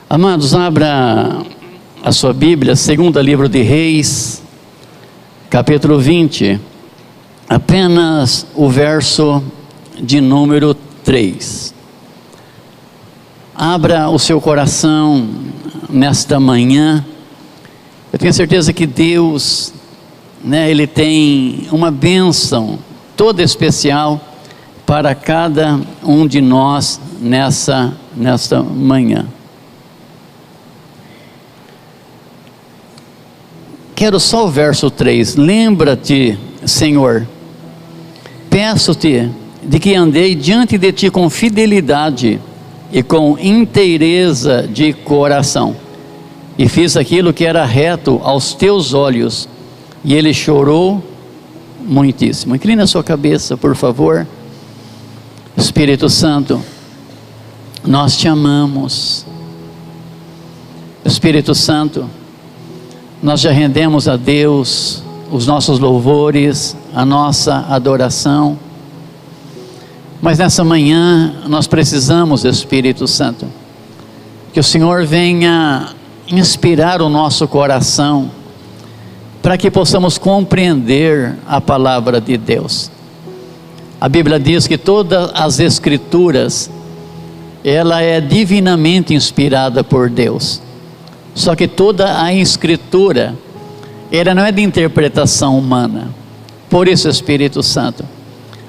Amados, abra a sua Bíblia, segundo livro de Reis, capítulo 20, apenas o verso de número 3. Abra o seu coração nesta manhã. Eu tenho certeza que Deus, Ele tem uma bênção toda especial para cada um de nós nesta manhã. Quero só o verso 3. Lembra-te, Senhor, peço-te de que andei diante de ti com fidelidade e com inteireza de coração, e fiz aquilo que era reto aos teus olhos. E ele chorou muitíssimo. Inclina a sua cabeça, por favor. Espírito Santo, nós te amamos. Espírito Santo, nós já rendemos a Deus os nossos louvores, a nossa adoração, mas nessa manhã nós precisamos, Espírito Santo, que o Senhor venha inspirar o nosso coração, para que possamos compreender a palavra de Deus. A Bíblia diz que todas as Escrituras, ela é divinamente inspirada por Deus. Só que toda a Escritura, ela não é de interpretação humana. Por isso, Espírito Santo,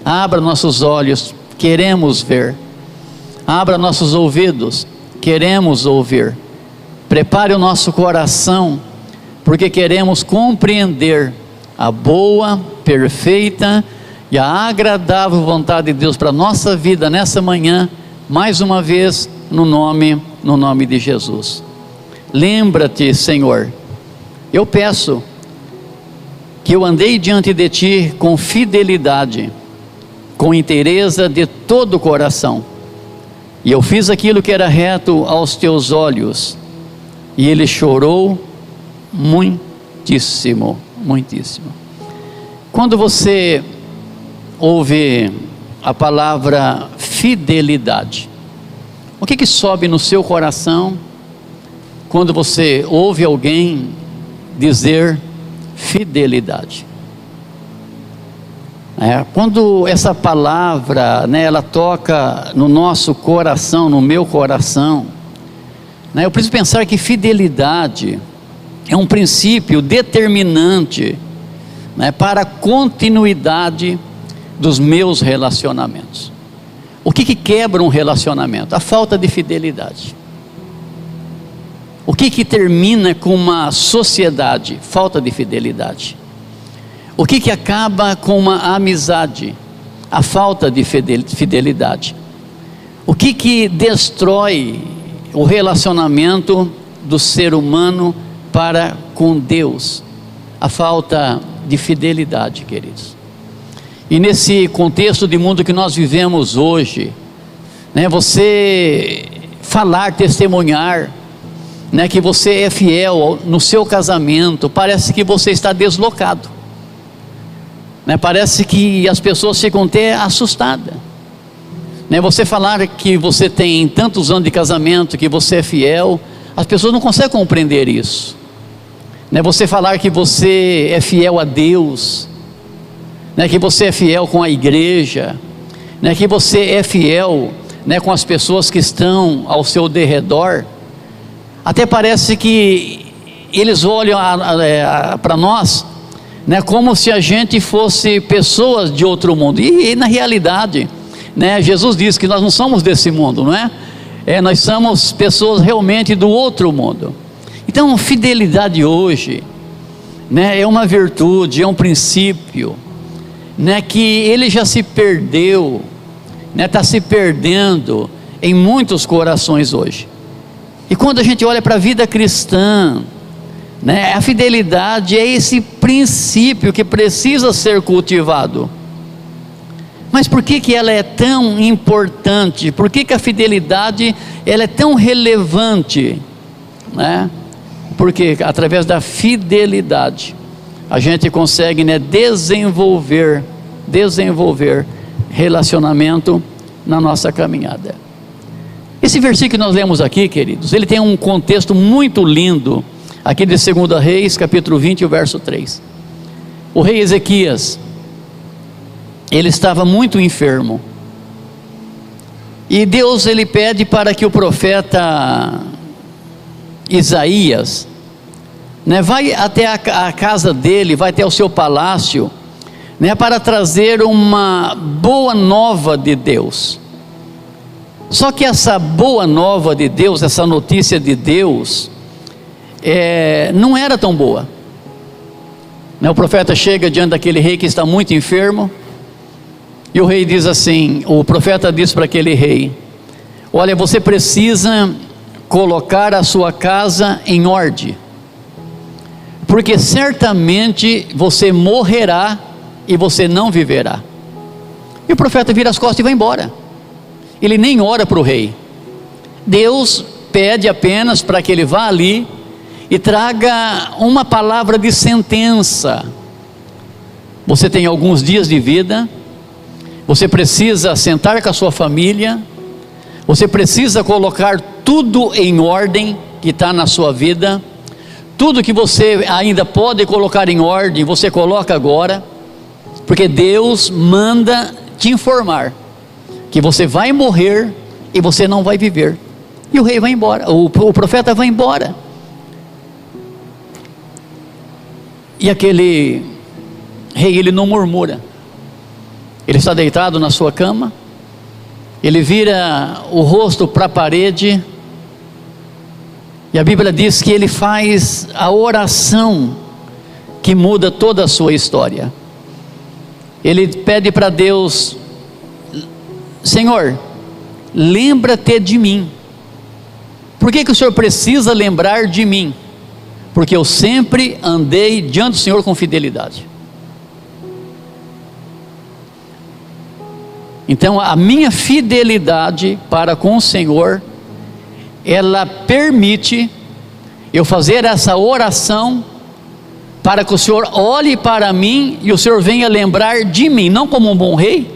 abra nossos olhos, queremos ver. Abra nossos ouvidos, queremos ouvir. Prepare o nosso coração, porque queremos compreender a boa, perfeita e a agradável vontade de Deus para a nossa vida nessa manhã, mais uma vez, no nome de Jesus. Lembra-te, Senhor, eu peço que eu andei diante de ti com fidelidade, com inteireza de todo o coração, e eu fiz aquilo que era reto aos teus olhos. E ele chorou muitíssimo, muitíssimo. Quando você ouve a palavra fidelidade, o que sobe no seu coração quando você ouve alguém dizer fidelidade? Quando essa palavra, ela toca no nosso coração, no meu coração, eu preciso pensar que fidelidade é um princípio determinante, para a continuidade dos meus relacionamentos. O que quebra um relacionamento? A falta de fidelidade. O que termina com uma sociedade? Falta de fidelidade. O que acaba com uma amizade? A falta de fidelidade. O que destrói o relacionamento do ser humano para com Deus? A falta de fidelidade, queridos. E nesse contexto de mundo que nós vivemos hoje, você falar, testemunhar, que você é fiel no seu casamento, parece que você está deslocado, parece que as pessoas ficam até assustadas, você falar que você tem tantos anos de casamento, que você é fiel, as pessoas não conseguem compreender isso, você falar que você é fiel a Deus, que você é fiel com a igreja, que você é fiel, com as pessoas que estão ao seu derredor, até parece que eles olham para nós, como se a gente fosse pessoas de outro mundo, e na realidade, Jesus diz que nós não somos desse mundo, não é? Nós somos pessoas realmente do outro mundo. Então, fidelidade hoje, é uma virtude, é um princípio, que ele já se perdeu, está se perdendo em muitos corações hoje. E quando a gente olha para a vida cristã, a fidelidade é esse princípio que precisa ser cultivado. Mas por que ela é tão importante? Por que a fidelidade ela é tão relevante? Porque através da fidelidade a gente consegue desenvolver relacionamento na nossa caminhada. Esse versículo que nós lemos aqui, queridos, ele tem um contexto muito lindo, aqui de 2 Reis, capítulo 20, o verso 3. O rei Ezequias, ele estava muito enfermo, e Deus, ele pede para que o profeta Isaías, vai até a casa dele, vai até o seu palácio, para trazer uma boa nova de Deus. Só que essa boa nova de Deus, essa notícia de Deus, não era tão boa. O profeta chega diante daquele rei que está muito enfermo, e o rei diz assim, o profeta diz para aquele rei: olha, você precisa colocar a sua casa em ordem, porque certamente você morrerá e você não viverá. E o profeta vira as costas e vai embora. Ele nem ora para o rei. Deus pede apenas para que ele vá ali e traga uma palavra de sentença. Você tem alguns dias de vida, você precisa sentar com a sua família, você precisa colocar tudo em ordem que está na sua vida, tudo que você ainda pode colocar em ordem, você coloca agora, porque Deus manda te informar que você vai morrer e você não vai viver. E o rei vai embora, o profeta vai embora. E aquele rei, ele não murmura, ele está deitado na sua cama, ele vira o rosto para a parede, e a Bíblia diz que ele faz a oração que muda toda a sua história. Ele pede para Deus: Senhor, lembra-te de mim. Por que o Senhor precisa lembrar de mim? Porque eu sempre andei diante do Senhor com fidelidade. Então a minha fidelidade para com o Senhor, ela permite eu fazer essa oração, para que o Senhor olhe para mim e o Senhor venha lembrar de mim, não como um bom rei,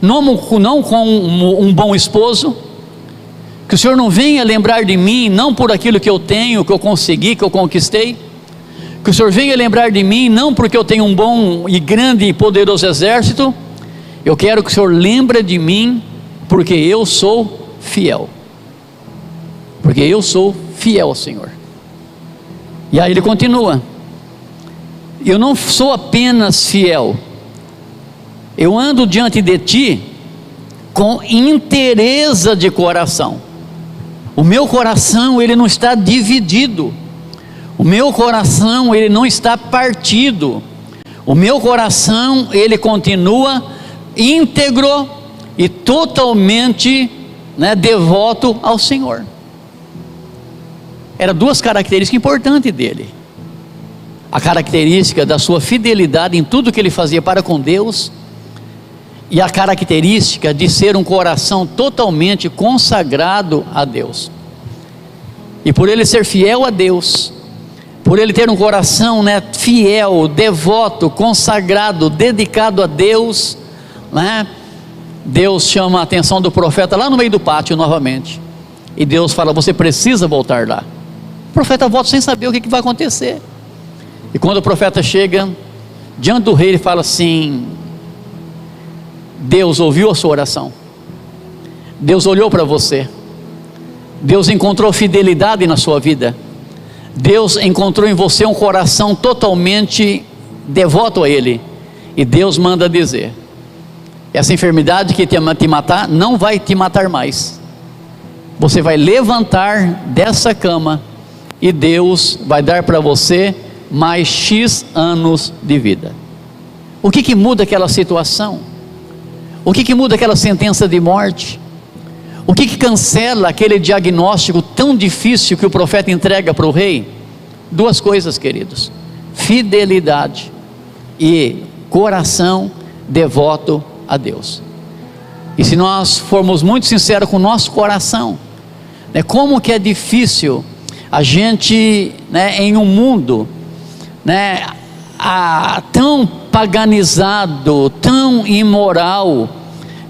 não como um bom esposo, que o Senhor não venha lembrar de mim, não por aquilo que eu tenho, que eu consegui, que eu conquistei, que o Senhor venha lembrar de mim, não porque eu tenho um bom e grande e poderoso exército. Eu quero que o Senhor lembre de mim, porque eu sou fiel, porque eu sou fiel ao Senhor. E aí ele continua: eu não sou apenas fiel, eu ando diante de ti com inteireza de coração. O meu coração, ele não está dividido, o meu coração, ele não está partido, o meu coração, ele continua íntegro e totalmente devoto ao Senhor. Eram duas características importantes dele: a característica da sua fidelidade em tudo que ele fazia para com Deus, e a característica de ser um coração totalmente consagrado a Deus. E por ele ser fiel a Deus, por ele ter um coração fiel, devoto, consagrado, dedicado a Deus, Deus chama a atenção do profeta lá no meio do pátio novamente, e Deus fala: você precisa voltar lá. O profeta volta sem saber o que vai acontecer. E quando o profeta chega diante do rei, ele fala assim: Deus ouviu a sua oração, Deus olhou para você, Deus encontrou fidelidade na sua vida, Deus encontrou em você um coração totalmente devoto a Ele, e Deus manda dizer: essa enfermidade que te matar, não vai te matar mais, você vai levantar dessa cama, e Deus vai dar para você mais X anos de vida. O que muda aquela situação? O que muda aquela sentença de morte? O que cancela aquele diagnóstico tão difícil que o profeta entrega para o rei? Duas coisas, queridos: fidelidade e coração devoto a Deus. E se nós formos muito sinceros com o nosso coração, como que é difícil a gente, em um mundo tão paganizado, tão imoral,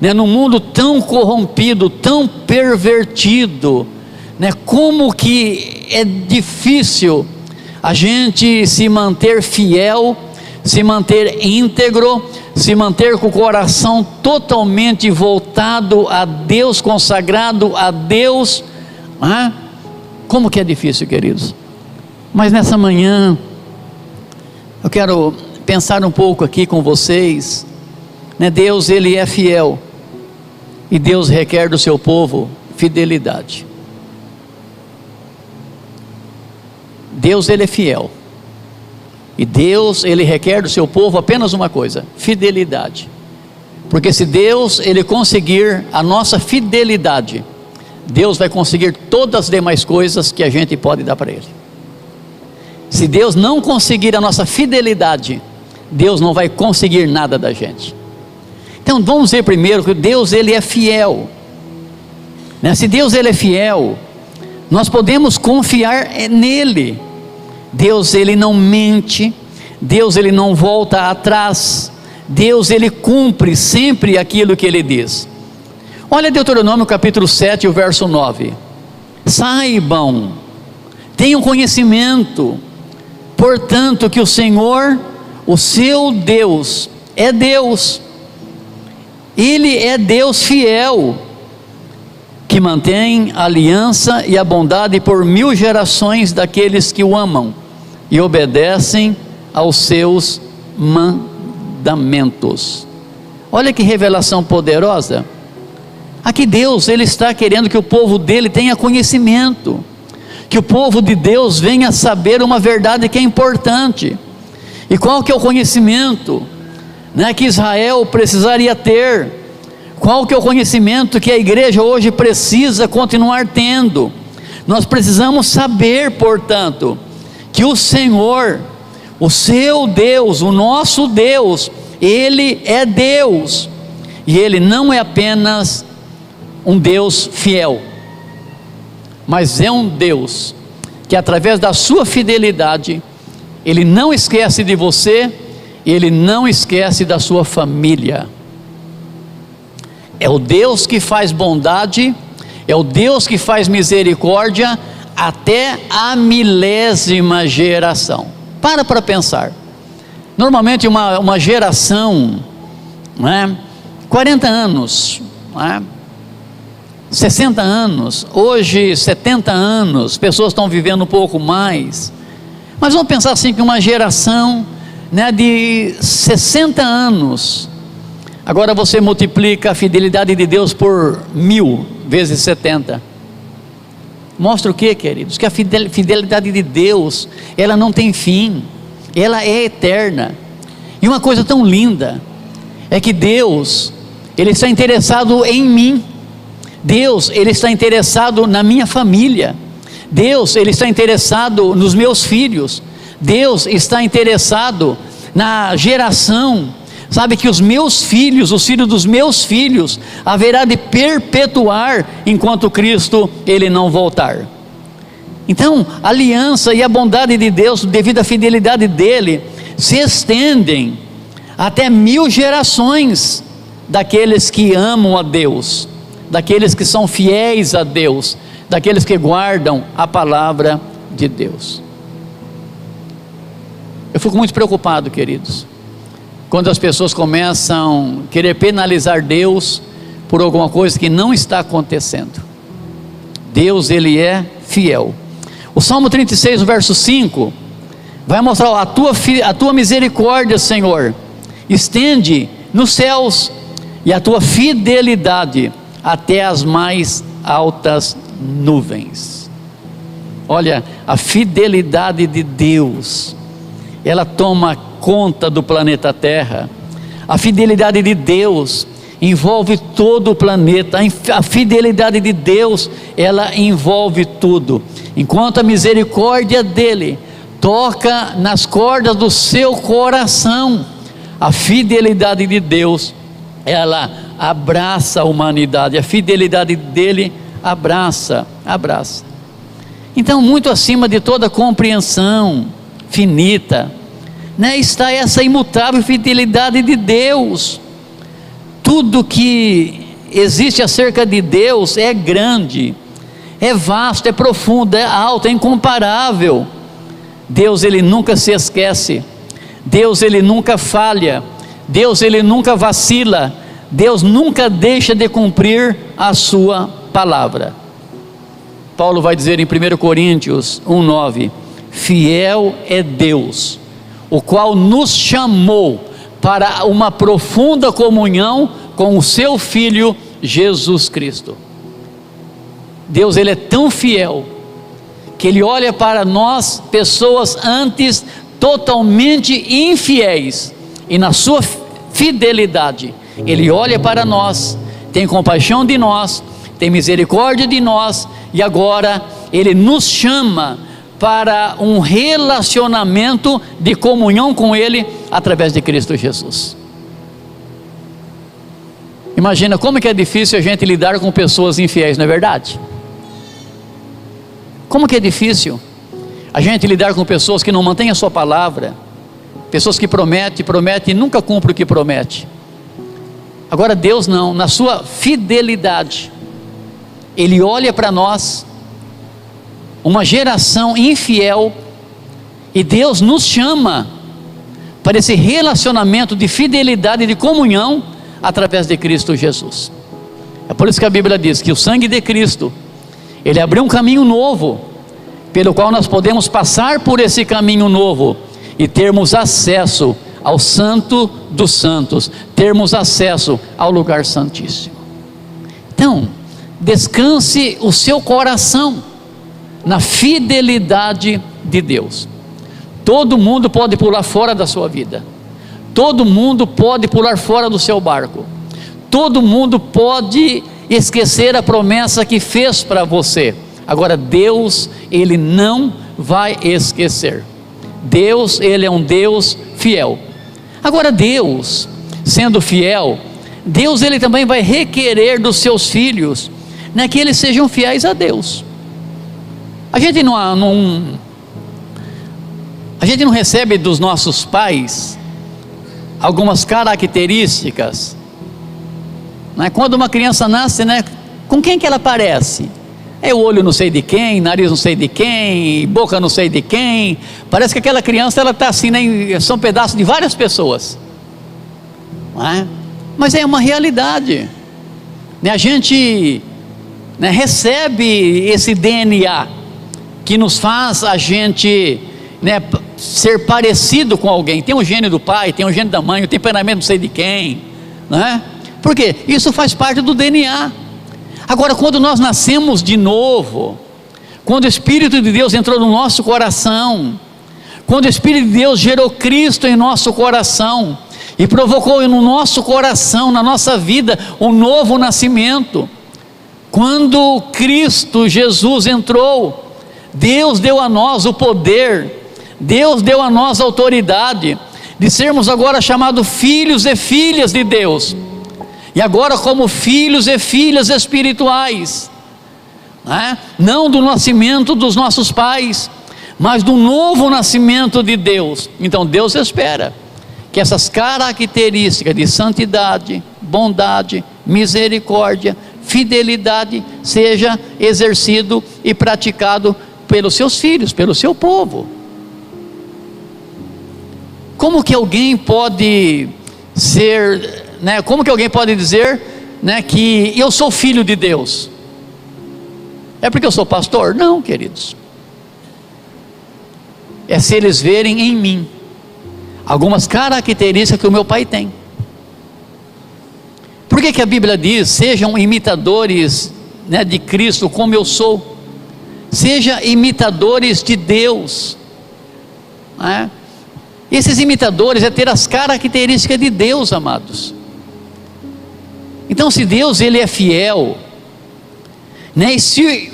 né, num mundo tão corrompido, tão pervertido, né, como que é difícil a gente se manter fiel, se manter íntegro, se manter com o coração totalmente voltado a Deus, consagrado a Deus, né? Como que é difícil, queridos. Mas nessa manhã eu quero pensar um pouco aqui com vocês, né? Deus, Ele é fiel, e Deus requer do seu povo fidelidade. Deus, Ele é fiel, e Deus, Ele requer do seu povo apenas uma coisa: fidelidade. Porque se Deus, Ele conseguir a nossa fidelidade, Deus vai conseguir todas as demais coisas que a gente pode dar para Ele. Se Deus não conseguir a nossa fidelidade, Deus não vai conseguir nada da gente. Então vamos ver primeiro que Deus, Ele é fiel, né? Se Deus, Ele é fiel, nós podemos confiar nele. Deus, Ele não mente, Deus, Ele não volta atrás, Deus, Ele cumpre sempre aquilo que Ele diz. Olha Deuteronômio capítulo 7, o verso 9: saibam, tenham conhecimento, portanto, que o Senhor, o seu Deus, é Deus, Ele é Deus fiel, que mantém a aliança e a bondade por 1000 gerações daqueles que o amam e obedecem aos seus mandamentos. Olha que revelação poderosa. Aqui Deus, Ele está querendo que o povo dele tenha conhecimento, que o povo de Deus venha saber uma verdade que é importante. E qual que é o conhecimento, né, que Israel precisaria ter? Qual que é o conhecimento que a igreja hoje precisa continuar tendo? Nós precisamos saber, portanto, que o Senhor, o seu Deus, o nosso Deus, Ele é Deus, e Ele não é apenas um Deus fiel, mas é um Deus que através da sua fidelidade, Ele não esquece de você, Ele não esquece da sua família. É o Deus que faz bondade, é o Deus que faz misericórdia até a 1000ª geração. Para pensar. Normalmente uma geração, né, 40 anos, né, 60 anos, hoje 70 anos, pessoas estão vivendo um pouco mais. Mas vamos pensar assim, que uma geração, né, de 60 anos, agora você multiplica a fidelidade de Deus por 1000 vezes 70. Mostra o que, queridos? Que a fidelidade de Deus, ela não tem fim, ela é eterna. E uma coisa tão linda, é que Deus, Ele está interessado em mim. Deus, Ele está interessado na minha família. Deus, Ele está interessado nos meus filhos. Deus está interessado na geração, sabe, que os meus filhos, os filhos dos meus filhos, haverá de perpetuar enquanto Cristo, Ele não voltar. Então, a aliança e a bondade de Deus, devido à fidelidade dEle, se estendem até 1000 gerações daqueles que amam a Deus, daqueles que são fiéis a Deus, daqueles que guardam a palavra de Deus. Eu fico muito preocupado, queridos, quando as pessoas começam a querer penalizar Deus por alguma coisa que não está acontecendo. Deus, Ele é fiel. O Salmo 36, verso 5, vai mostrar: a tua misericórdia, Senhor, estende nos céus, e a tua fidelidade até as mais altas nuvens. Olha, a fidelidade de Deus, ela toma conta do planeta Terra. A fidelidade de Deus envolve todo o planeta. A fidelidade de Deus, ela envolve tudo. Enquanto a misericórdia dele toca nas cordas do seu coração, a fidelidade de Deus, ela abraça a humanidade. A fidelidade dele abraça. Então, muito acima de toda compreensão finita, né, está essa imutável fidelidade de Deus. tudo que existe acerca de Deus é grande, é vasto, é profundo, é alto, é incomparável. Deus, Ele nunca se esquece, Deus, Ele nunca falha, Deus, Ele nunca vacila, Deus nunca deixa de cumprir a sua palavra. Paulo vai dizer em 1 Coríntios 1,9: fiel é Deus, o qual nos chamou para uma profunda comunhão com o seu Filho Jesus Cristo. Deus, Ele é tão fiel, que Ele olha para nós, pessoas antes totalmente infiéis, e na sua fidelidade, Ele olha para nós, tem compaixão de nós, tem misericórdia de nós, e agora Ele nos chama para um relacionamento de comunhão com Ele, através de Cristo Jesus. Imagina como que é difícil a gente lidar com pessoas infiéis, não é verdade? Como que é difícil a gente lidar com pessoas que não mantêm a sua palavra, pessoas que prometem e nunca cumprem o que promete. Agora Deus não, na sua fidelidade, Ele olha para nós, uma geração infiel, e Deus nos chama para esse relacionamento de fidelidade e de comunhão através de Cristo Jesus. É por isso que a Bíblia diz que o sangue de Cristo, Ele abriu um caminho novo, pelo qual nós podemos passar por esse caminho novo e termos acesso ao Santo dos Santos, termos acesso ao lugar santíssimo. Então, descanse o seu coração na fidelidade de Deus. Todo mundo pode pular fora da sua vida, todo mundo pode pular fora do seu barco, todo mundo pode esquecer a promessa que fez para você. Agora Deus, Ele não vai esquecer. Deus, Ele é um Deus fiel. Agora Deus, sendo fiel, Deus, Ele também vai requerer dos seus filhos, né, que eles sejam fiéis a Deus. A gente não recebe dos nossos pais algumas características, né? Quando uma criança nasce, né, com quem que ela parece? É o olho não sei de quem, nariz não sei de quem, boca não sei de quem. Parece que aquela criança, ela está assim, né, são pedaços de várias pessoas, não é? Mas é uma realidade, né? A gente, né, recebe esse DNA que nos faz a gente, né, ser parecido com alguém. Tem o gene do pai, tem o gene da mãe, o temperamento não sei de quem, né? Por quê? Isso faz parte do DNA. Agora, quando nós nascemos de novo, quando o Espírito de Deus entrou no nosso coração, quando o Espírito de Deus gerou Cristo em nosso coração, e provocou no nosso coração, na nossa vida, um novo nascimento, quando Cristo Jesus entrou, Deus deu a nós o poder, Deus deu a nós a autoridade, de sermos agora chamados filhos e filhas de Deus, e agora como filhos e filhas espirituais, né? Não do nascimento dos nossos pais, mas do novo nascimento de Deus. Então Deus espera que essas características de santidade, bondade, misericórdia, fidelidade, seja exercido e praticado pelos seus filhos, pelo seu povo. Como que alguém pode ser, né, como que alguém pode dizer, né, que eu sou filho de Deus? É porque eu sou pastor? Não, queridos. É se eles verem em mim algumas características que o meu pai tem. Por que a Bíblia diz, sejam imitadores, né, de Cristo como eu sou? Seja imitadores de Deus, né? Esses imitadores é ter as características de Deus, amados. Então, se Deus, Ele é fiel, né, e se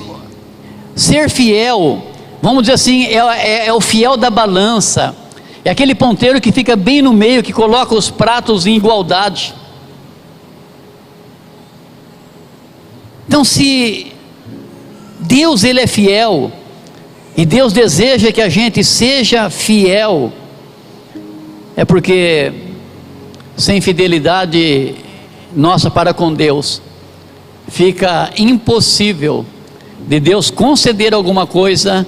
ser fiel, vamos dizer assim, é o fiel da balança, é aquele ponteiro que fica bem no meio, que coloca os pratos em igualdade. Então, se Deus, Ele é fiel, e Deus deseja que a gente seja fiel, é porque sem fidelidade nossa para com Deus, fica impossível de Deus conceder alguma coisa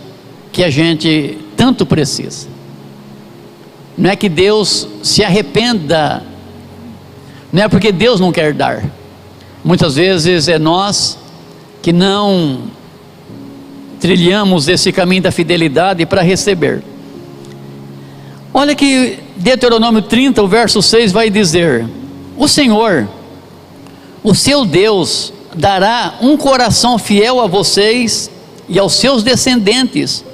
que a gente tanto precisa. Não é que Deus se arrependa, não é porque Deus não quer dar. Muitas vezes é nós que não trilhamos esse caminho da fidelidade para receber. Olha que Deuteronômio 30, o verso 6 vai dizer: o Senhor, o seu Deus, dará um coração fiel a vocês e aos seus descendentes,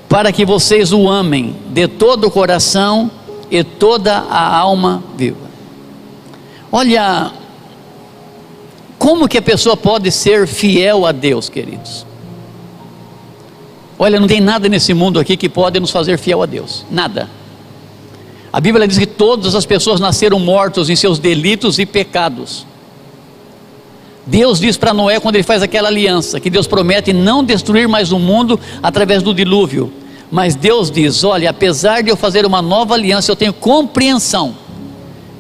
para que vocês o amem de todo o coração e toda a alma viva. Olha, como que a pessoa pode ser fiel a Deus, queridos? Olha, não tem nada nesse mundo aqui que pode nos fazer fiel a Deus, nada. A Bíblia diz que todas as pessoas nasceram mortos em seus delitos e pecados. Deus diz para Noé, quando ele faz aquela aliança, que Deus promete não destruir mais o mundo através do dilúvio, mas Deus diz: olha, apesar de eu fazer uma nova aliança, eu tenho compreensão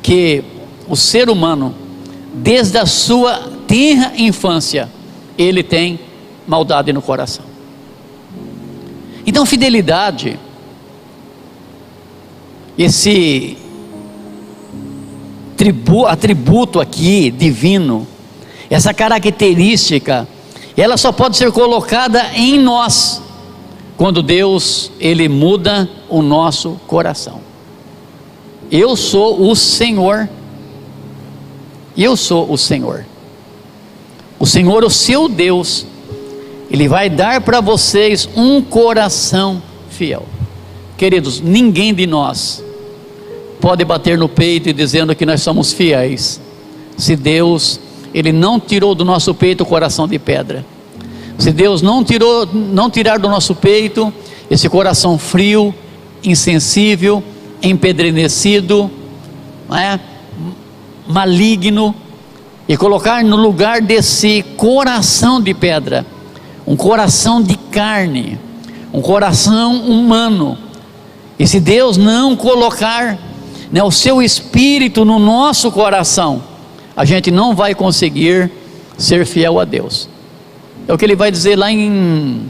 que o ser humano, desde a sua tenra infância, ele tem maldade no coração. Então fidelidade, esse atributo aqui divino, essa característica, ela só pode ser colocada em nós quando Deus, ele muda o nosso coração. Eu sou o Senhor, o Senhor, o seu Deus, ele vai dar para vocês um coração fiel. Queridos, ninguém de nós pode bater no peito e dizendo que nós somos fiéis, se Deus, ele não tirou do nosso peito o coração de pedra. Se Deus não tirar do nosso peito esse coração frio, insensível, empedernecido, maligno, e colocar no lugar desse coração de pedra, um coração de carne, um coração humano, e se Deus não colocar o seu Espírito no nosso coração, a gente não vai conseguir ser fiel a Deus. É o que ele vai dizer lá em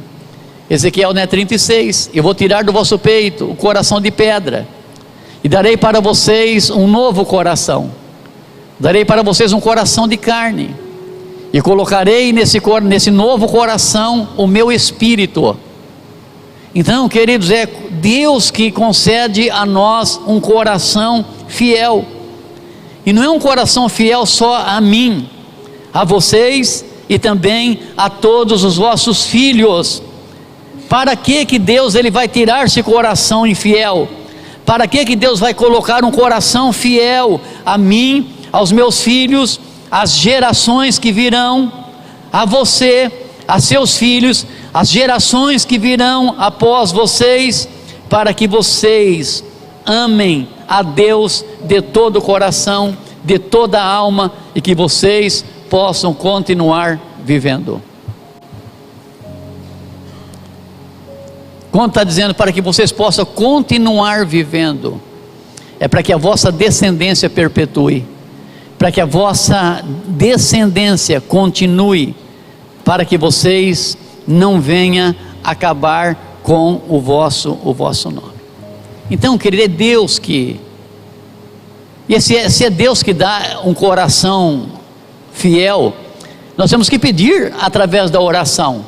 Ezequiel 36: eu vou tirar do vosso peito o coração de pedra, e darei para vocês um novo coração, darei para vocês um coração de carne, e colocarei nesse novo coração o meu Espírito. Então, queridos, é Deus que concede a nós um coração fiel, e não é um coração fiel só a mim, a vocês e também a todos os vossos filhos. Para que Deus ele vai tirar esse coração infiel? Para que Deus vai colocar um coração fiel a mim, aos meus filhos, às gerações que virão, a você, a seus filhos, as gerações que virão após vocês, para que vocês amem a Deus de todo o coração, de toda a alma, e que vocês possam continuar vivendo. Quando está dizendo para que vocês possam continuar vivendo, é para que a vossa descendência perpetue, para que a vossa descendência continue, para que vocês não venham acabar com o vosso nome. Então, querido, é Deus que, e se é Deus que dá um coração fiel, nós temos que pedir através da oração,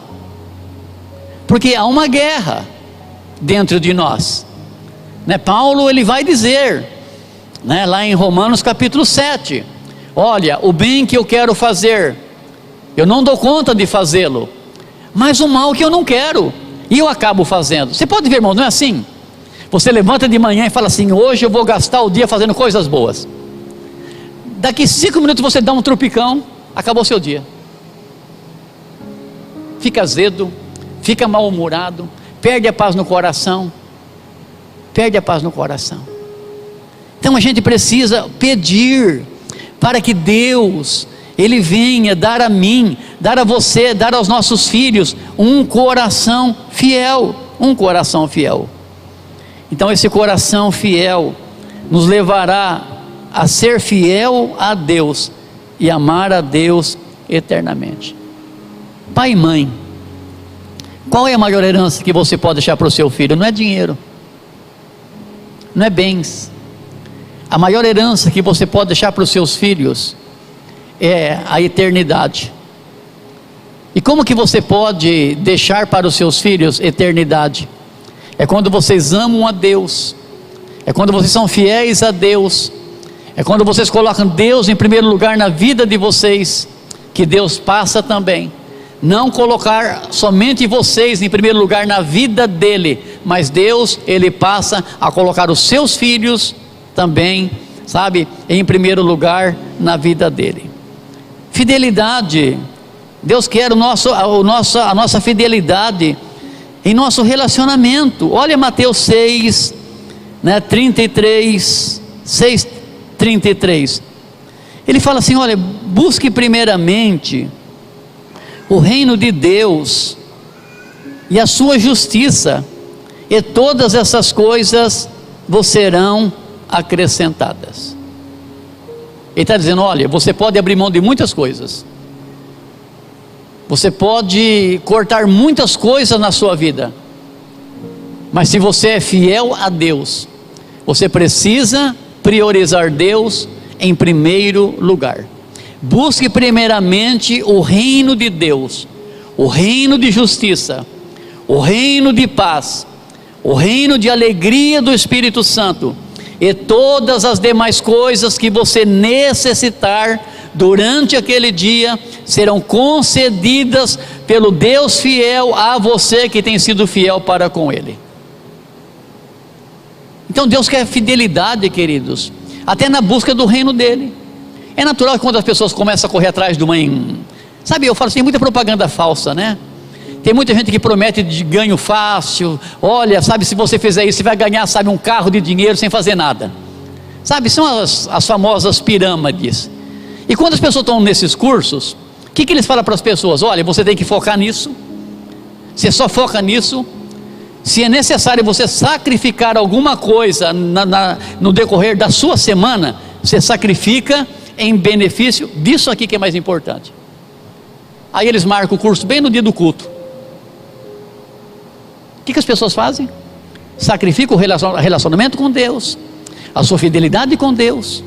porque há uma guerra dentro de nós, Paulo ele vai dizer, lá em Romanos capítulo 7, olha, o bem que eu quero fazer, eu não dou conta de fazê-lo, mas o mal que eu não quero, e eu acabo fazendo. Você pode ver, irmão, não é assim? Você levanta de manhã e fala assim: hoje eu vou gastar o dia fazendo coisas boas. Daqui 5 minutos você dá um tropicão, acabou o seu dia. Fica azedo, fica mal-humorado, perde a paz no coração. Então a gente precisa pedir para que Deus ele venha dar a mim, dar a você, dar aos nossos filhos um coração fiel. Então esse coração fiel nos levará a ser fiel a Deus e amar a Deus eternamente. Pai e mãe, qual é a maior herança que você pode deixar para o seu filho? Não é dinheiro, não é bens. A maior herança que você pode deixar para os seus filhos é a eternidade. E como que você pode deixar para os seus filhos eternidade? É quando vocês amam a Deus, é quando vocês são fiéis a Deus, é quando vocês colocam Deus em primeiro lugar na vida de vocês, que Deus passa também. Não colocar somente vocês em primeiro lugar na vida dele, mas Deus, ele passa a colocar os seus filhos também, sabe, em primeiro lugar na vida dele. Fidelidade, Deus quer a nossa fidelidade em nosso relacionamento. Olha Mateus 6, 33, 6:33. Ele fala assim: olha, busque primeiramente o reino de Deus e a sua justiça, e todas essas coisas vos serão acrescentadas. Ele está dizendo: olha, você pode abrir mão de muitas coisas, você pode cortar muitas coisas na sua vida, mas se você é fiel a Deus, você precisa priorizar Deus em primeiro lugar. Busque primeiramente o reino de Deus, o reino de justiça, o reino de paz, o reino de alegria do Espírito Santo, e todas as demais coisas que você necessitar durante aquele dia serão concedidas pelo Deus fiel a você que tem sido fiel para com ele. Então Deus quer fidelidade, queridos, até na busca do reino dele. É natural que quando as pessoas começam a correr atrás de uma, sabe, eu falo assim, tem muita propaganda falsa, né? Tem muita gente que promete de ganho fácil. Olha, sabe, se você fizer isso, você vai ganhar, sabe, um carro de dinheiro sem fazer nada. Sabe, são as famosas pirâmides. E quando as pessoas estão nesses cursos, o que eles falam para as pessoas? Olha, você tem que focar nisso, você só foca nisso. Se é necessário você sacrificar alguma coisa no decorrer da sua semana, você sacrifica em benefício disso aqui que é mais importante. Aí eles marcam o curso bem no dia do culto. O que as pessoas fazem? Sacrificam o relacionamento com Deus, a sua fidelidade com Deus.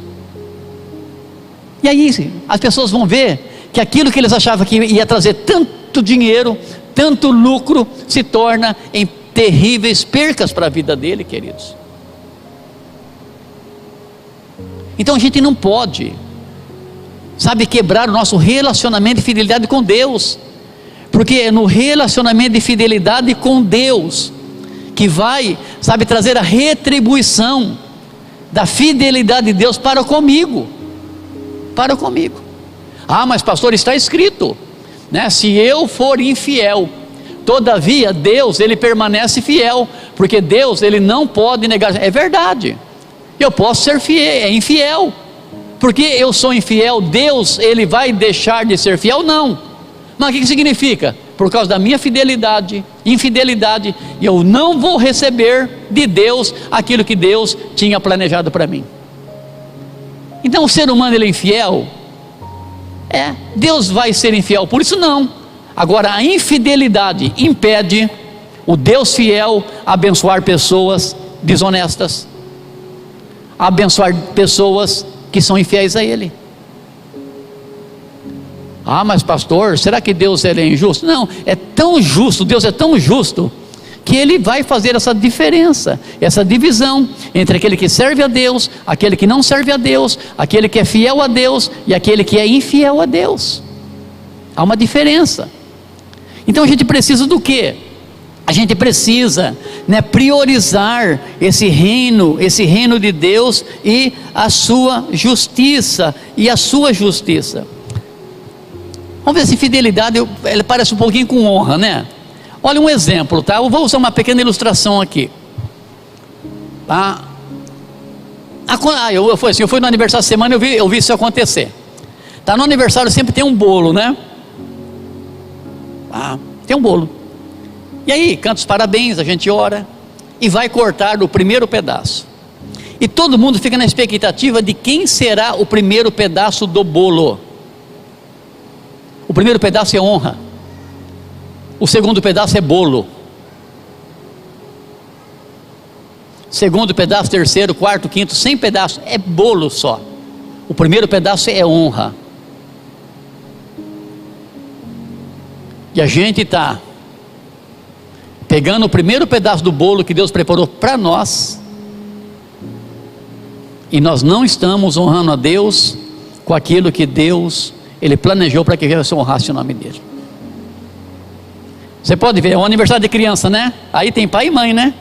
E aí as pessoas vão ver que aquilo que eles achavam que ia trazer tanto dinheiro, tanto lucro, se torna em terríveis percas para a vida dele, queridos. Então a gente não pode, sabe, quebrar o nosso relacionamento de fidelidade com Deus, porque é no relacionamento de fidelidade com Deus que vai, sabe, trazer a retribuição da fidelidade de Deus para comigo. Ah, mas pastor, está escrito, né? Se eu for infiel, todavia Deus, ele permanece fiel, porque Deus, ele não pode negar. É verdade, eu posso ser infiel, porque eu sou infiel, Deus, ele vai deixar de ser fiel? Não. Mas o que significa? Por causa da minha infidelidade, eu não vou receber de Deus aquilo que Deus tinha planejado para mim. Então o ser humano, ele é infiel? Deus vai ser infiel, por isso não. Agora a infidelidade impede o Deus fiel a abençoar pessoas desonestas, a abençoar pessoas que são infiéis a ele. Ah, mas pastor, será que Deus é injusto? Não, é tão justo, Deus é tão justo, que ele vai fazer essa diferença, essa divisão entre aquele que serve a Deus, aquele que não serve a Deus, aquele que é fiel a Deus e aquele que é infiel a Deus. Há uma diferença. Então a gente precisa do quê? A gente precisa, né, priorizar esse reino de Deus e a sua justiça, Vamos ver se fidelidade, ele parece um pouquinho com honra, né? Olha um exemplo, tá? Eu vou usar uma pequena ilustração aqui, tá? Eu fui no aniversário essa semana, eu vi isso acontecer. Tá, no aniversário sempre tem um bolo, né? Tem um bolo. E aí, canta os parabéns, a gente ora e vai cortar o primeiro pedaço. E todo mundo fica na expectativa de quem será o primeiro pedaço do bolo. O primeiro pedaço é honra. O segundo pedaço é bolo. Segundo pedaço, terceiro, quarto, quinto, 100 pedaços, é bolo só. O primeiro pedaço é honra. E a gente está pegando o primeiro pedaço do bolo que Deus preparou para nós, e nós não estamos honrando a Deus com aquilo que Deus, Ele planejou para que você honrasse o nome dEle. Você pode ver, é um aniversário de criança, né? Aí tem pai e mãe, né?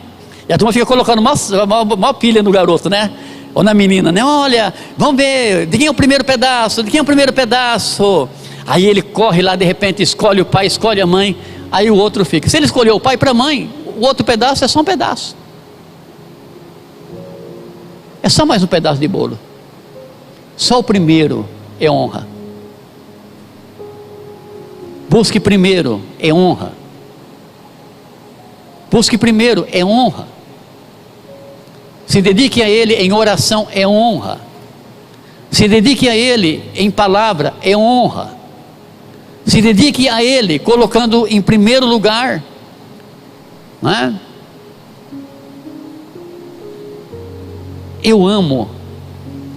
E a turma fica colocando uma pilha no garoto, né? Ou na menina, né? Olha, vamos ver, de quem é o primeiro pedaço? De quem é o primeiro pedaço? Aí ele corre lá, de repente escolhe o pai, escolhe a mãe. Aí o outro fica. Se ele escolheu o pai para a mãe, o outro pedaço é só um pedaço. É só mais um pedaço de bolo. Só o primeiro é honra. Busque primeiro é honra. Busque primeiro é honra. Se dedique a Ele em oração é honra. Se dedique a Ele em palavra é honra. Se dedique a Ele colocando em primeiro lugar, não é? Eu amo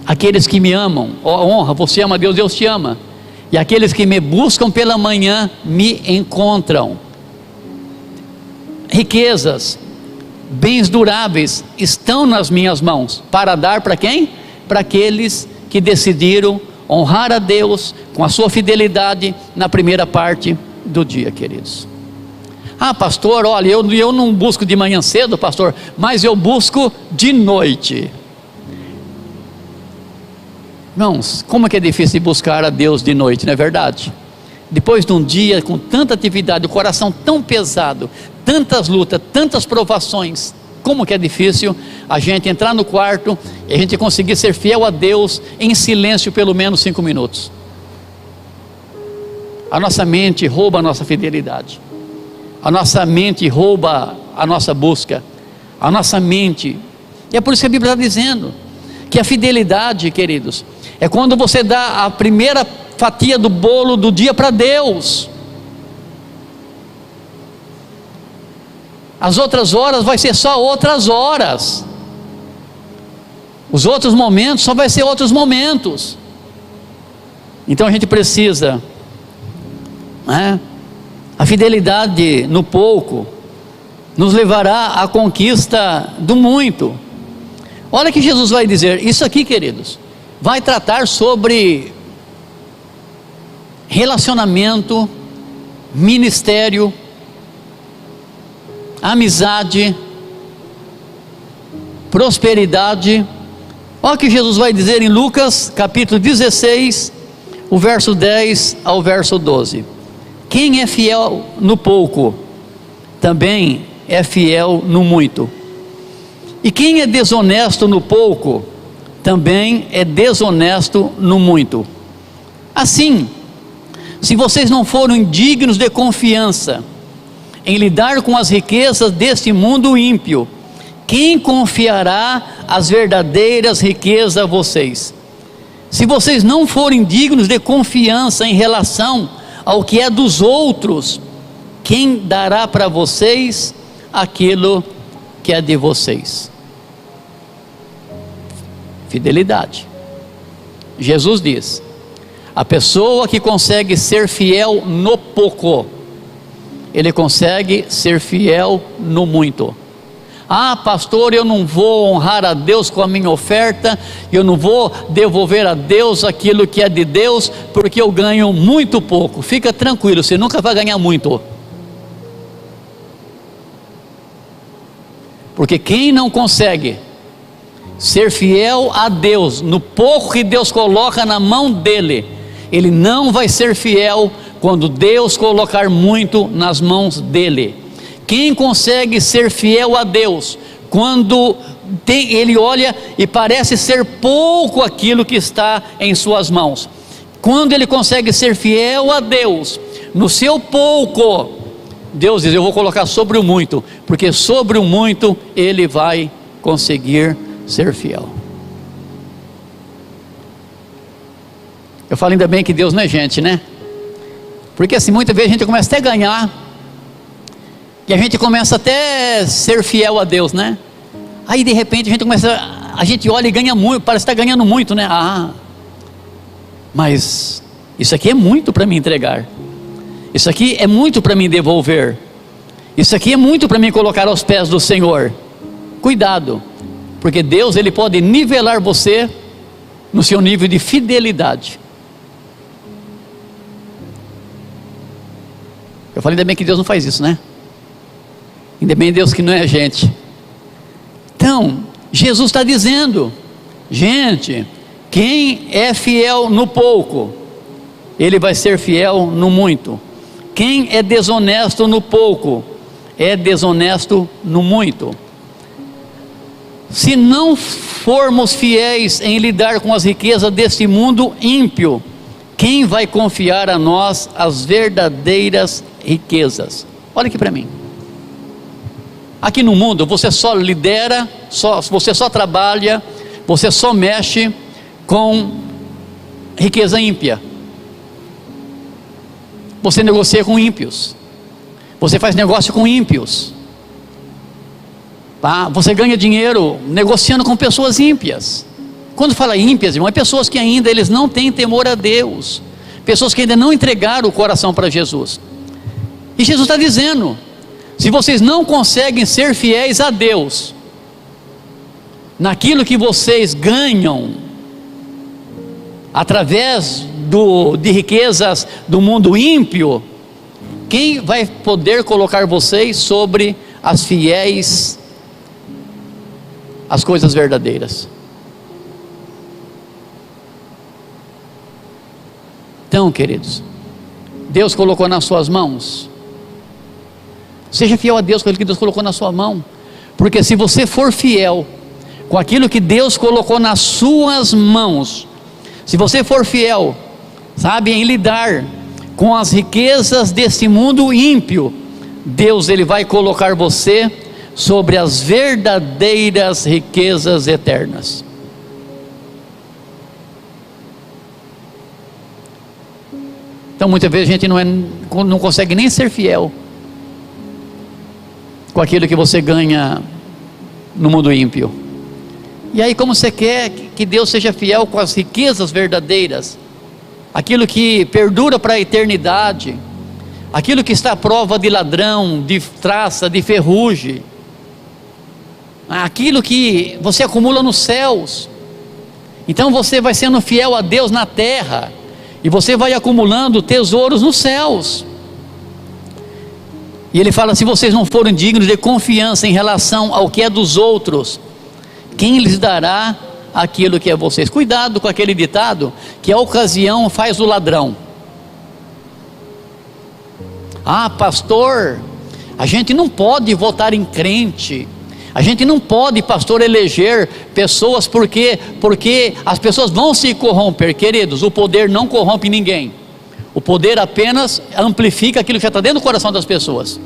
aqueles que me amam. Honra, você ama Deus, Deus te ama. E aqueles que me buscam pela manhã me encontram. Riquezas, bens duráveis estão nas minhas mãos, para dar para quem? Para aqueles que decidiram honrar a Deus com a sua fidelidade na primeira parte do dia, queridos. Ah, pastor, olha, eu não busco de manhã cedo, pastor, mas eu busco de noite. Irmãos, como é que é difícil buscar a Deus de noite, não é verdade? Depois de um dia com tanta atividade, o coração tão pesado, tantas lutas, tantas provações, como que é difícil a gente entrar no quarto e a gente conseguir ser fiel a Deus em silêncio pelo menos 5 minutos. A nossa mente rouba a nossa fidelidade, a nossa mente rouba a nossa busca, a nossa mente, e é por isso que a Bíblia está dizendo que a fidelidade, queridos, é quando você dá a primeira fatia do bolo do dia para Deus. As outras horas vai ser só outras horas. Os outros momentos só vai ser outros momentos. Então a gente precisa, né? A fidelidade no pouco nos levará à conquista do muito. Olha que Jesus vai dizer, isso aqui, queridos, vai tratar sobre relacionamento, ministério, amizade, prosperidade. Olha o que Jesus vai dizer em Lucas capítulo 16, o verso 10 ao verso 12. Quem é fiel no pouco, também é fiel no muito. E quem é desonesto no pouco, também é desonesto no muito. Assim, se vocês não foram dignos de confiança em lidar com as riquezas deste mundo ímpio, quem confiará as verdadeiras riquezas a vocês? Se vocês não forem dignos de confiança em relação ao que é dos outros, quem dará para vocês aquilo que é de vocês? Fidelidade. Jesus diz: a pessoa que consegue ser fiel no pouco, ele consegue ser fiel no muito. Ah, pastor, eu não vou honrar a Deus com a minha oferta, eu não vou devolver a Deus aquilo que é de Deus, porque eu ganho muito pouco. Fica tranquilo, você nunca vai ganhar muito. Porque quem não consegue ser fiel a Deus no pouco que Deus coloca na mão dele, ele não vai ser fiel quando Deus colocar muito nas mãos dele. Quem consegue ser fiel a Deus quando ele olha e parece ser pouco aquilo que está em suas mãos? Quando ele consegue ser fiel a Deus no seu pouco, Deus diz: eu vou colocar sobre o muito, porque sobre o muito ele vai conseguir ser fiel. Eu falo ainda bem que Deus não é gente, né? Porque assim, muitas vezes a gente começa até a ganhar, e a gente começa até a ser fiel a Deus, né? Aí de repente a gente olha e ganha muito, parece que está ganhando muito, né? Mas isso aqui é muito para me entregar, isso aqui é muito para me devolver, isso aqui é muito para me colocar aos pés do Senhor. Cuidado, porque Deus, Ele pode nivelar você no seu nível de fidelidade. Eu falei, ainda bem que Deus não faz isso, né? Ainda bem Deus que não é gente. Então, Jesus está dizendo, gente, quem é fiel no pouco, ele vai ser fiel no muito. Quem é desonesto no pouco, é desonesto no muito. Se não formos fiéis em lidar com as riquezas deste mundo ímpio, quem vai confiar a nós as verdadeiras riquezas? Olha aqui para mim. Aqui no mundo você só lidera, você só trabalha, você só mexe com riqueza ímpia. Você negocia com ímpios, você faz negócio com ímpios, tá? Você ganha dinheiro negociando com pessoas ímpias. Quando fala ímpias, irmão, é pessoas que ainda eles não têm temor a Deus, pessoas que ainda não entregaram o coração para Jesus. E Jesus está dizendo, se vocês não conseguem ser fiéis a Deus, naquilo que vocês ganham, através de riquezas do mundo ímpio, quem vai poder colocar vocês sobre as fiéis, as coisas verdadeiras? Então, queridos, Deus colocou nas suas mãos. Seja fiel a Deus com aquilo que Deus colocou na sua mão, porque se você for fiel com aquilo que Deus colocou nas suas mãos, se você for fiel, sabe, em lidar com as riquezas desse mundo ímpio, Deus, Ele vai colocar você sobre as verdadeiras riquezas eternas. Então muitas vezes a gente não consegue nem ser fiel com aquilo que você ganha no mundo ímpio. E aí, como você quer que Deus seja fiel com as riquezas verdadeiras, aquilo que perdura para a eternidade, aquilo que está à prova de ladrão, de traça, de ferrugem, aquilo que você acumula nos céus? Então você vai sendo fiel a Deus na terra, e você vai acumulando tesouros nos céus. E ele fala, se vocês não forem dignos de confiança em relação ao que é dos outros, quem lhes dará aquilo que é vocês? Cuidado com aquele ditado, que a ocasião faz o ladrão. Pastor, a gente não pode votar em crente, a gente não pode, pastor, eleger pessoas, porque as pessoas vão se corromper. Queridos, o poder não corrompe ninguém, o poder apenas amplifica aquilo que já está dentro do coração das pessoas.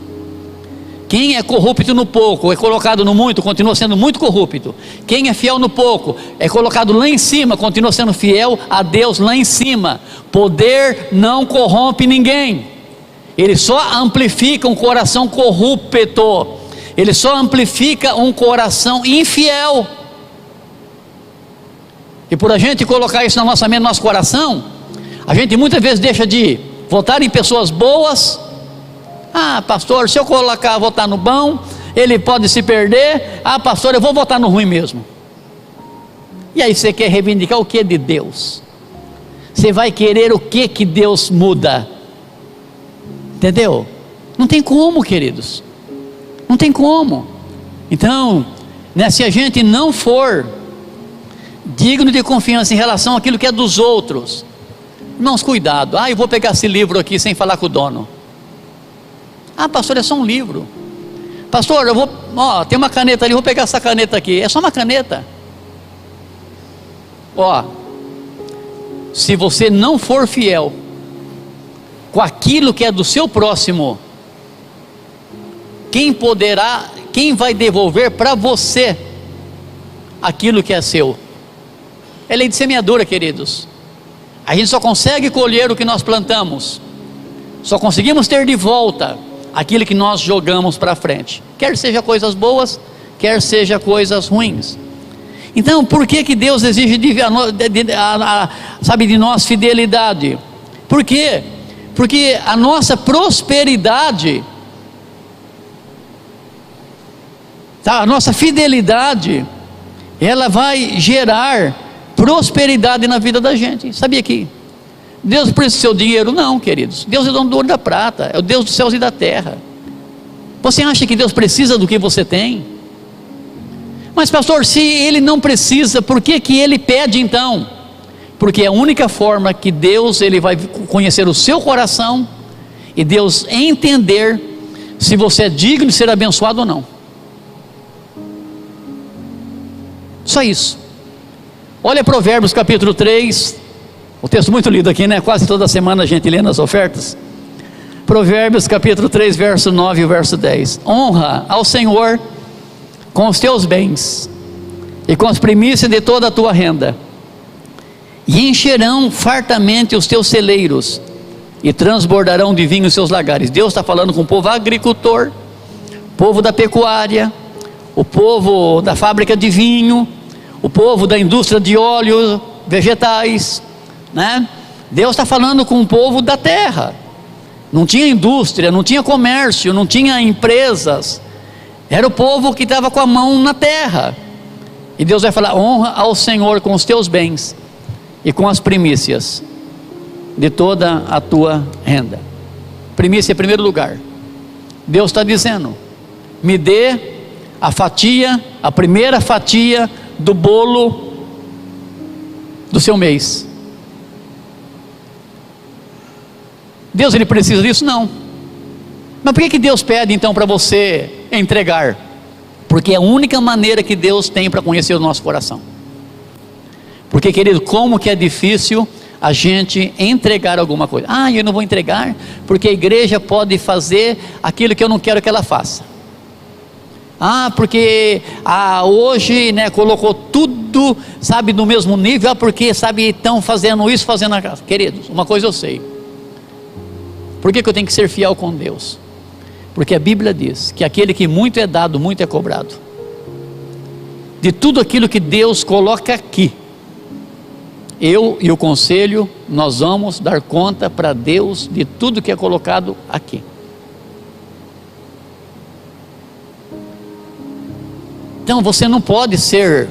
Quem é corrupto no pouco, é colocado no muito, continua sendo muito corrupto. Quem é fiel no pouco, é colocado lá em cima, continua sendo fiel a Deus lá em cima. Poder não corrompe ninguém, ele só amplifica um coração corrupto, ele só amplifica um coração infiel. E por a gente colocar isso na nossa mente, no nosso coração, a gente muitas vezes deixa de votar em pessoas boas. Pastor, se eu votar no bom, ele pode se perder. Pastor, eu vou votar no ruim mesmo. E aí você quer reivindicar o que de Deus? Você vai querer o que Deus muda? Entendeu? Não tem como, queridos, não tem como. Então, se a gente não for digno de confiança em relação àquilo que é dos outros, irmãos, cuidado. Eu vou pegar esse livro aqui sem falar com o dono. Pastor, é só um livro. Pastor, eu vou, tem uma caneta ali, vou pegar essa caneta aqui. É só uma caneta. Se você não for fiel com aquilo que é do seu próximo, quem vai devolver para você aquilo que é seu? É lei de semeadura, queridos. A gente só consegue colher o que nós plantamos. Só conseguimos ter de volta aquilo que nós jogamos para frente, quer seja coisas boas, quer seja coisas ruins. Então, por que Deus exige de nós fidelidade? Por quê? Porque a nossa prosperidade, a nossa fidelidade, ela vai gerar prosperidade na vida da gente. Sabia que Deus precisa do seu dinheiro? Não, queridos. Deus é o dono do ouro e da prata, é o Deus dos céus e da terra. Você acha que Deus precisa do que você tem? Mas pastor, se Ele não precisa, por que Ele pede então? Porque é a única forma que Deus, Ele vai conhecer o seu coração, e Deus entender se você é digno de ser abençoado ou não. Só isso. Olha Provérbios capítulo 3, o texto muito lido aqui, né? Quase toda semana a gente lê nas ofertas. Provérbios capítulo 3, verso 9 e verso 10. Honra ao Senhor com os teus bens e com as primícias de toda a tua renda, e encherão fartamente os teus celeiros, e transbordarão de vinho os seus lagares. Deus está falando com o povo agricultor, povo da pecuária, o povo da fábrica de vinho, o povo da indústria de óleo, vegetais, né? Deus está falando com o povo da terra. Não tinha indústria, não tinha comércio, não tinha empresas, era o povo que estava com a mão na terra. E Deus vai falar: honra ao Senhor com os teus bens e com as primícias de toda a tua renda. Primícia em primeiro lugar. Deus está dizendo: me dê a fatia, a primeira fatia do bolo do seu mês. Deus, Ele precisa disso? Não. Mas por que Deus pede então para você entregar? Porque é a única maneira que Deus tem para conhecer o nosso coração. Porque, querido, como que é difícil a gente entregar alguma coisa. Ah, eu não vou entregar porque a igreja pode fazer aquilo que eu não quero que ela faça. Ah, porque hoje, né, colocou tudo, sabe, no mesmo nível. Ah, porque, sabe, estão fazendo isso, fazendo aquilo. Queridos, uma coisa eu sei. Por que eu tenho que ser fiel com Deus? Porque a Bíblia diz que aquele que muito é dado, muito é cobrado. De tudo aquilo que Deus coloca aqui, eu e o conselho, nós vamos dar conta para Deus de tudo que é colocado aqui. Então você não pode ser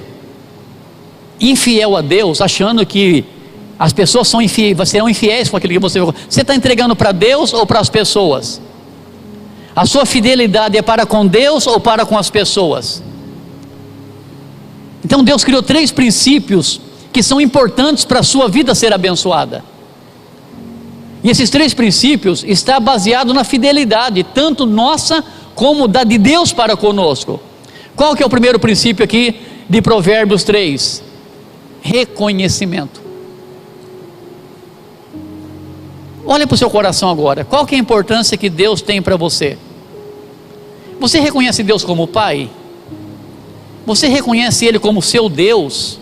infiel a Deus achando que as pessoas serão infiéis com aquilo que você está entregando para Deus ou para as pessoas? A sua fidelidade é para com Deus ou para com as pessoas? Então Deus criou 3 princípios que são importantes para a sua vida ser abençoada. E esses 3 princípios estão baseados na fidelidade, tanto nossa como da de Deus para conosco. Qual que é o primeiro princípio aqui de Provérbios 3? Reconhecimento. Olha para o seu coração agora. Qual que é a importância que Deus tem para você? Você reconhece Deus como Pai? Você reconhece Ele como seu Deus?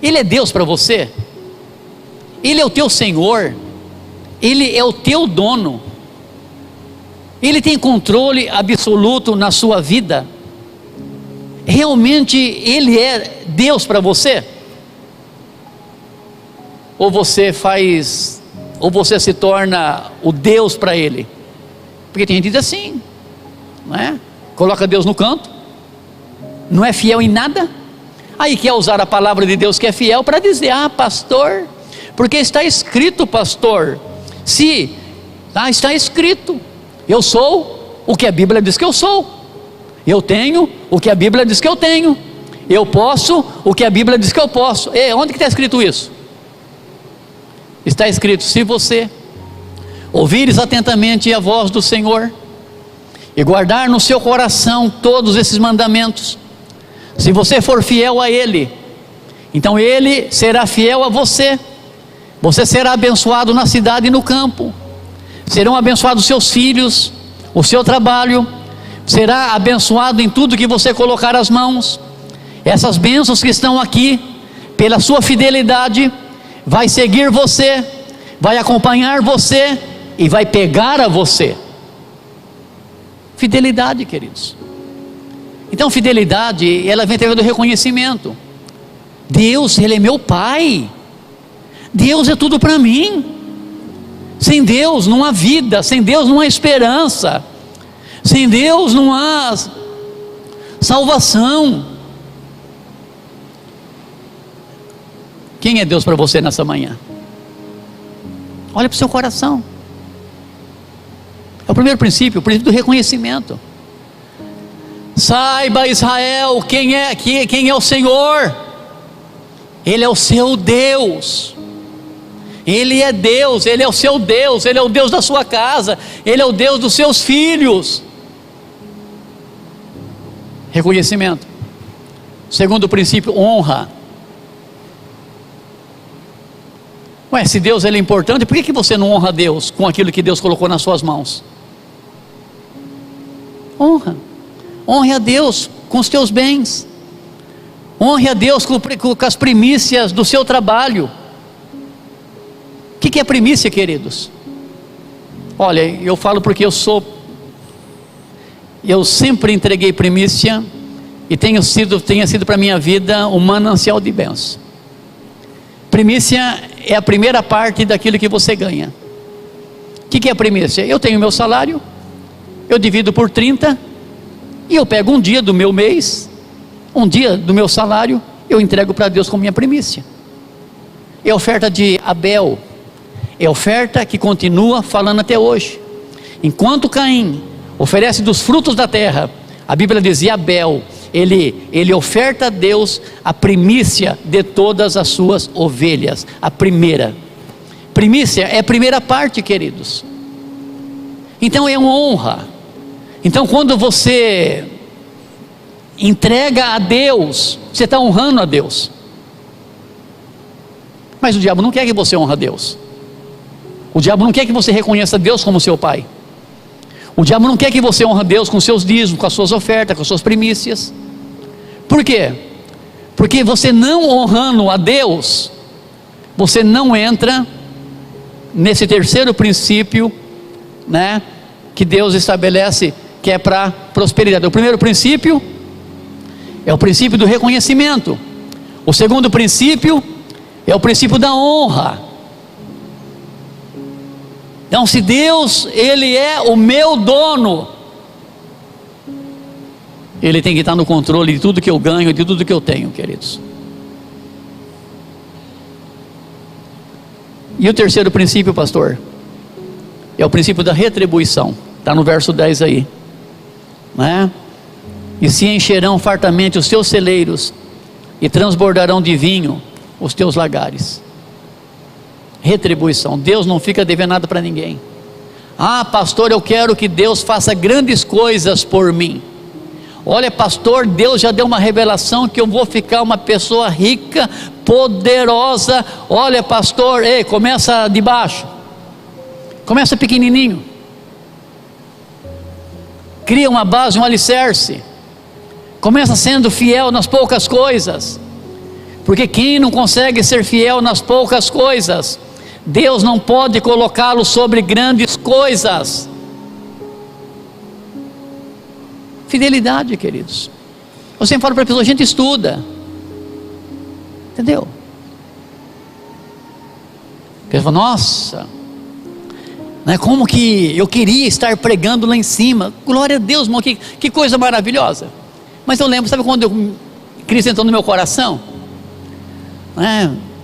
Ele é Deus para você? Ele é o teu Senhor? Ele é o teu dono? Ele tem controle absoluto na sua vida? Realmente Ele é Deus para você? Ou você se torna o Deus para Ele? Porque tem gente que diz assim, não é? Coloca Deus no canto, não é fiel em nada, aí quer usar a palavra de Deus que é fiel para dizer: ah, pastor, porque está escrito, pastor. Se está escrito, eu sou o que a Bíblia diz que eu sou, eu tenho o que a Bíblia diz que eu tenho, eu posso o que a Bíblia diz que eu posso. Onde que está escrito isso? Está escrito: se você ouvires atentamente a voz do Senhor e guardar no seu coração todos esses mandamentos, se você for fiel a Ele, então Ele será fiel a você. Você será abençoado na cidade e no campo, serão abençoados seus filhos, o seu trabalho será abençoado em tudo que você colocar as mãos. Essas bênçãos que estão aqui, pela sua fidelidade, vai seguir você, vai acompanhar você e vai pegar a você. Fidelidade, queridos. Então fidelidade, ela vem através do reconhecimento. Deus, Ele é meu Pai. Deus é tudo para mim. Sem Deus não há vida, sem Deus não há esperança, sem Deus não há salvação. Quem é Deus para você nessa manhã? Olha para o seu coração. É o primeiro princípio, o princípio do reconhecimento. Saiba, Israel, quem é o Senhor. Ele é o seu Deus. Ele é Deus, Ele é o seu Deus, Ele é o Deus da sua casa, Ele é o Deus dos seus filhos. Reconhecimento. Segundo princípio, honra. Ué, se Deus ele é importante, por que você não honra Deus com aquilo que Deus colocou nas suas mãos? Honra. Honre a Deus com os teus bens. Honre a Deus com as primícias do seu trabalho. O que é primícia, queridos? Olha, eu falo porque eu sempre entreguei primícia e tenha sido para a minha vida um manancial de bênção. Primícia é a primeira parte daquilo que você ganha. O que é primícia? Eu tenho meu salário, eu divido por 30 e eu pego um dia do meu mês, um dia do meu salário, eu entrego para Deus como minha primícia. É a oferta de Abel, é a oferta que continua falando até hoje. Enquanto Caim oferece dos frutos da terra, a Bíblia dizia Abel, ele oferta a Deus a primícia de todas as suas ovelhas, a primeira. Primícia é a primeira parte, queridos. Então é uma honra. Então quando você entrega a Deus, você está honrando a Deus. Mas o diabo não quer que você honre a Deus. O diabo não quer que você reconheça Deus como seu pai. O diabo não quer que você honre a Deus com seus dízimos, com as suas ofertas, com as suas primícias. Por quê? Porque você não honrando a Deus, você não entra nesse terceiro princípio, né, que Deus estabelece, que é para prosperidade. O primeiro princípio é o princípio do reconhecimento. O segundo princípio é o princípio da honra. Então, se Deus, Ele é o meu dono, Ele tem que estar no controle de tudo que eu ganho e de tudo que eu tenho, queridos. E o terceiro princípio, pastor, é o princípio da retribuição. Está no verso 10 aí, né? E se encherão fartamente os teus celeiros, e transbordarão de vinho os teus lagares. Retribuição. Deus não fica devendo nada para ninguém. Ah, pastor, eu quero que Deus faça grandes coisas por mim. Olha, pastor, Deus já deu uma revelação que eu vou ficar uma pessoa rica, poderosa. Olha, pastor, começa de baixo, começa pequenininho, cria uma base, um alicerce, começa sendo fiel nas poucas coisas, porque quem não consegue ser fiel nas poucas coisas, Deus não pode colocá-lo sobre grandes coisas. Fidelidade, queridos. Eu sempre falo para a pessoa, a gente estuda, entendeu? A pessoa fala, nossa, né, como que eu queria estar pregando lá em cima. Glória a Deus, irmão, que coisa maravilhosa. Mas eu lembro, sabe quando Cristo entrou no meu coração?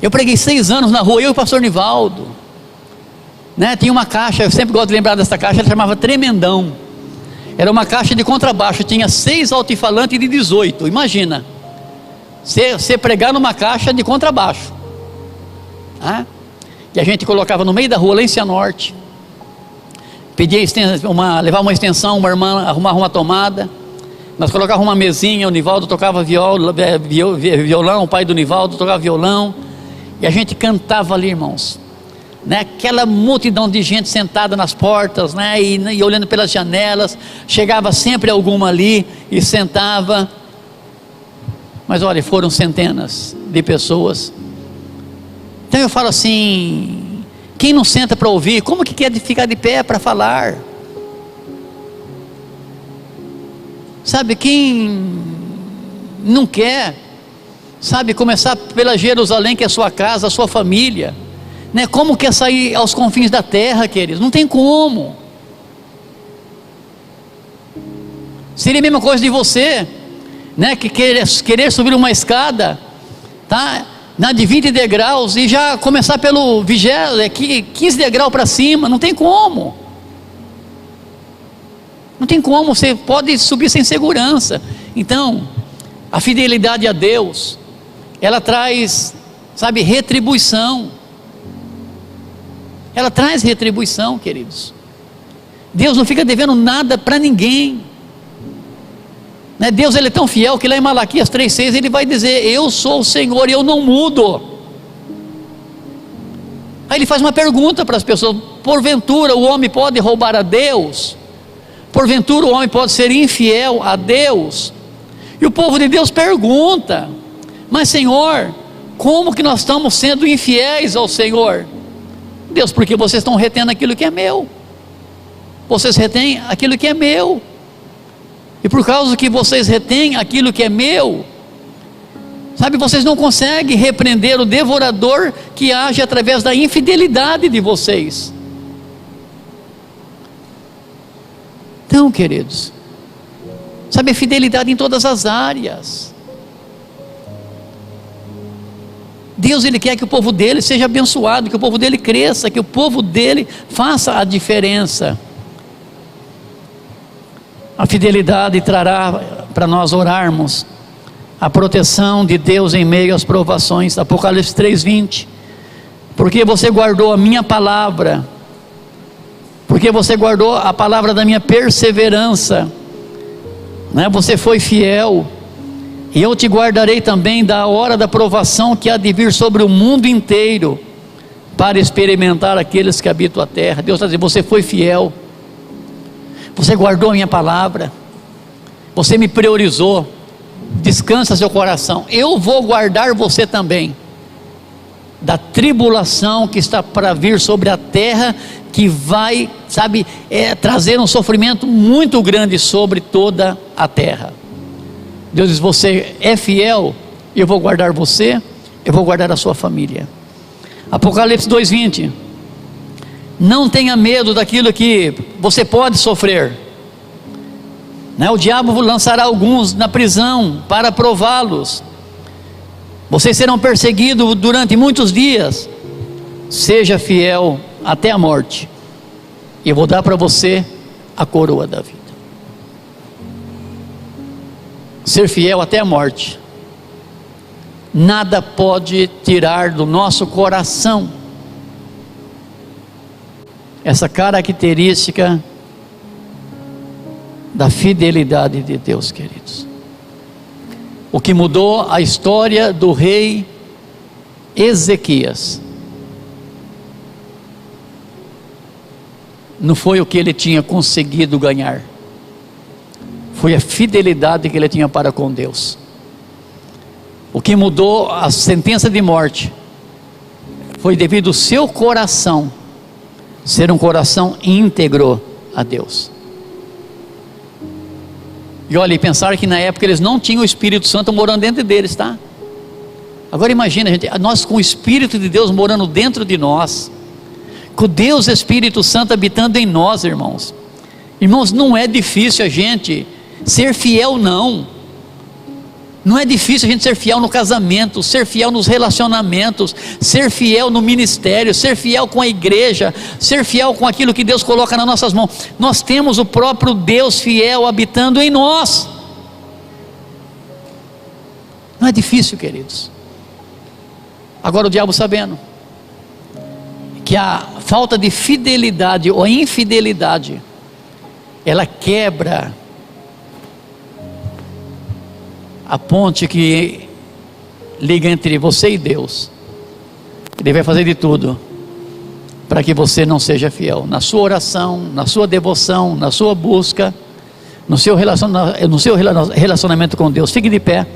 Eu preguei 6 anos na rua, eu e o pastor Nivaldo, né? Tinha uma caixa, eu sempre gosto de lembrar dessa caixa, ela chamava Tremendão. Era uma caixa de contrabaixo, tinha 6 altifalantes de 18, imagina, você pregar numa caixa de contrabaixo, né? E a gente colocava no meio da rua, lá em Cianorte, pedia levar uma extensão, uma irmã arrumava uma tomada, nós colocávamos uma mesinha, o Nivaldo tocava violão, o pai do Nivaldo tocava violão, e a gente cantava ali, irmãos, né? Aquela multidão de gente sentada nas portas, né? E olhando pelas janelas, chegava sempre alguma ali e sentava, mas olha, foram centenas de pessoas. Então eu falo assim, Quem não senta para ouvir, como que quer ficar de pé para falar? Sabe, quem não quer, sabe, começar pela Jerusalém, que é a sua casa, a sua família, né? Como quer sair aos confins da terra, queridos? Não tem como. Seria a mesma coisa de você, né, que querer subir uma escada, tá, de 20 degraus, e já começar pelo 15 degraus para cima. Não tem como. Não tem como, você pode subir sem segurança. Então, a fidelidade a Deus, ela traz, sabe, retribuição. Ela traz retribuição, queridos. Deus não fica devendo nada para ninguém, né? Deus, ele é tão fiel que lá em Malaquias 3,6 ele vai dizer: eu sou o Senhor e eu não mudo. Aí ele faz uma pergunta para as pessoas: porventura o homem pode roubar a Deus? Porventura o homem pode ser infiel a Deus? E o povo de Deus pergunta: mas Senhor, como que nós estamos sendo infiéis ao Senhor? Deus, porque vocês estão retendo aquilo que é meu. Vocês retêm aquilo que é meu. E por causa que vocês retêm aquilo que é meu, sabe, vocês não conseguem repreender o devorador que age através da infidelidade de vocês. Então, queridos, sabe, a fidelidade em todas as áreas. Deus, ele quer que o povo dele seja abençoado, que o povo dele cresça, que o povo dele faça a diferença. A fidelidade trará para nós orarmos a proteção de Deus em meio às provações. Apocalipse 3:20. Porque você guardou a minha palavra, porque você guardou a palavra da minha perseverança, né? Você foi fiel, e eu te guardarei também da hora da provação que há de vir sobre o mundo inteiro, para experimentar aqueles que habitam a terra. Deus está dizendo: você foi fiel, você guardou a minha palavra, você me priorizou. Descansa seu coração, eu vou guardar você também da tribulação que está para vir sobre a terra, que vai, sabe, trazer um sofrimento muito grande sobre toda a terra. Deus diz: você é fiel, eu vou guardar você, eu vou guardar a sua família. Apocalipse 2:20. Não tenha medo daquilo que você pode sofrer, né? O diabo lançará alguns na prisão para prová-los. Vocês serão perseguidos durante muitos dias. Seja fiel até a morte, e eu vou dar para você a coroa da vida. Ser fiel até a morte. Nada pode tirar do nosso coração essa característica da fidelidade de Deus, queridos. O que mudou a história do rei Ezequias não foi o que ele tinha conseguido ganhar, foi a fidelidade que ele tinha para com Deus. O que mudou a sentença de morte foi devido ao seu coração ser um coração íntegro a Deus. E olha, e pensar que na época eles não tinham o Espírito Santo morando dentro deles, tá? Agora imagina, gente, nós com o Espírito de Deus morando dentro de nós, com o Deus Espírito Santo habitando em nós, irmãos. Irmãos, não é difícil a gente ser fiel, não. Não é difícil a gente ser fiel no casamento, ser fiel nos relacionamentos, ser fiel no ministério, ser fiel com a igreja, ser fiel com aquilo que Deus coloca nas nossas mãos. Nós temos o próprio Deus fiel habitando em nós. Não é difícil, queridos. Agora o diabo, sabendo que a falta de fidelidade ou infidelidade, ela quebra a ponte que liga entre você e Deus. Ele vai fazer de tudo para que você não seja fiel na sua oração, na sua devoção, na sua busca, no seu relacionamento com Deus. Fique de pé.